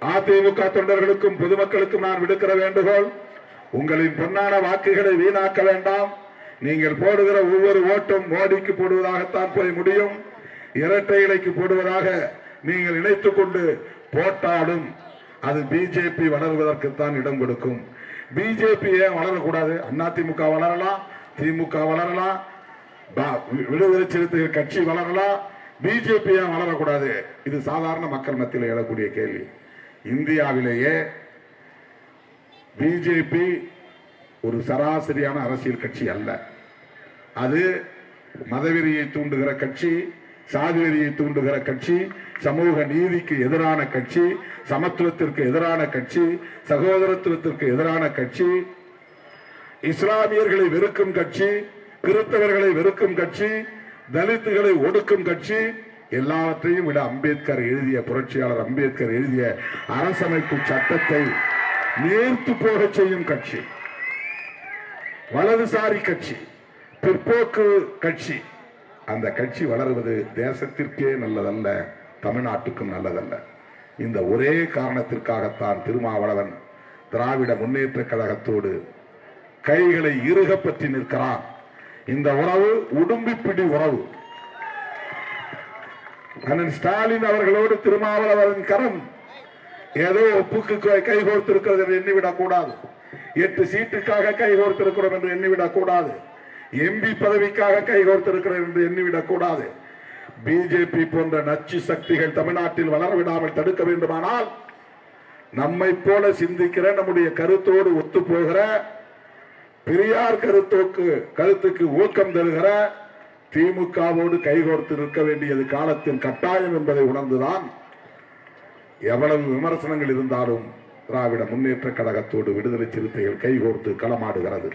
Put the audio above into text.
அதிமுக தொண்டர்களுக்கும் பொதுமக்களுக்கும் நான் விடுக்கிற வேண்டுகோள், உங்களின் பொன்னான வாக்குகளை வீணாக்க வேண்டாம். நீங்கள் போடுகிற ஒவ்வொரு ஓட்டும் மோடிக்கு போடுவதாகத்தான் போய் முடியும். இரட்டை இலைக்கு போடுவதாக நீங்கள் நினைத்துக் கொண்டு போட்டாலும் அது பிஜேபி வளர்வதற்குத்தான் இடம் கொடுக்கும். பிஜேபி ஏன் வளரக்கூடாது? அதிமுக வளரலாம், திமுக வளரலாம், விடுதலை சிறுத்தைகள் கட்சி வளரலாம், பிஜேபி ஏன் வளரக்கூடாது? இது சாதாரண மக்கள் மத்தியில் எழக்கூடிய கேள்வி. இந்தியாவிலேயே பிஜேபி ஒரு சராசரியான அரசியல் கட்சி அல்ல. அது மதவெறியை தூண்டுகிற கட்சி, சாதிவெறியை தூண்டுகிற கட்சி, சமூக நீதிக்கு எதிரான கட்சி, சமத்துவத்திற்கு எதிரான கட்சி, சகோதரத்துவத்திற்கு எதிரான கட்சி, இஸ்லாமியர்களை வெறுக்கும் கட்சி, கிறிஸ்தவர்களை வெறுக்கும் கட்சி, தலித்துகளை ஒடுக்கும் கட்சி. எல்லாவற்றையும் விட அம்பேத்கர் எழுதிய, புரட்சியாளர் அம்பேத்கர் எழுதிய அரசமைப்பு சட்டத்தை நேர்த்து போக செய்யும் கட்சி, வலதுசாரி கட்சி, பிற்போக்கு கட்சி. அந்த கட்சி வளர்வது தேசத்திற்கே நல்லதல்ல, தமிழ்நாட்டுக்கும் நல்லதல்ல. இந்த ஒரே காரணத்திற்காகத்தான் திருமாவளவன் திராவிட முன்னேற்ற கழகத்தோடு கைகளை இறுக பற்றி நிற்கிறான். இந்த உறவு உடும்பிப்பிடி உறவு. அண்ணன் ஸ்டாலின் அவர்களோடு திருமாவளவன் கரம் ஏதோ ஒப்புக்கு கைகோர்த்திருக்கிறது என்று எண்ணிவிடக் கூடாது. 8 சீட்டுக்காக கைகோர்த்திருக்கிறோம் என்று எண்ணிவிடக் கூடாது. எம்பி பதவிக்காக கைகோர்த்திருக்கிறது என்று எண்ணிவிடக் கூடாது. பிஜேபி போன்ற நச்சு சக்திகள் தமிழ்நாட்டில் வளரவிடாமல் தடுக்க வேண்டுமானால் நம்மை போல சிந்திக்கிற, நம்முடைய கருத்தோடு ஒத்து போகிற, பெரியார் கருத்துக்கு ஊக்கம் தருகிற திமுகவோடு கைகோர்த்து இருக்க வேண்டியது காலத்தின் கட்டாயம் என்பதை உணர்ந்துதான் எவ்வளவு விமர்சனங்கள் இருந்தாலும் திராவிட முன்னேற்ற கழகத்தோடு விடுதலை சிறுத்தைகள் கைகோர்த்து களமாடுகிறது.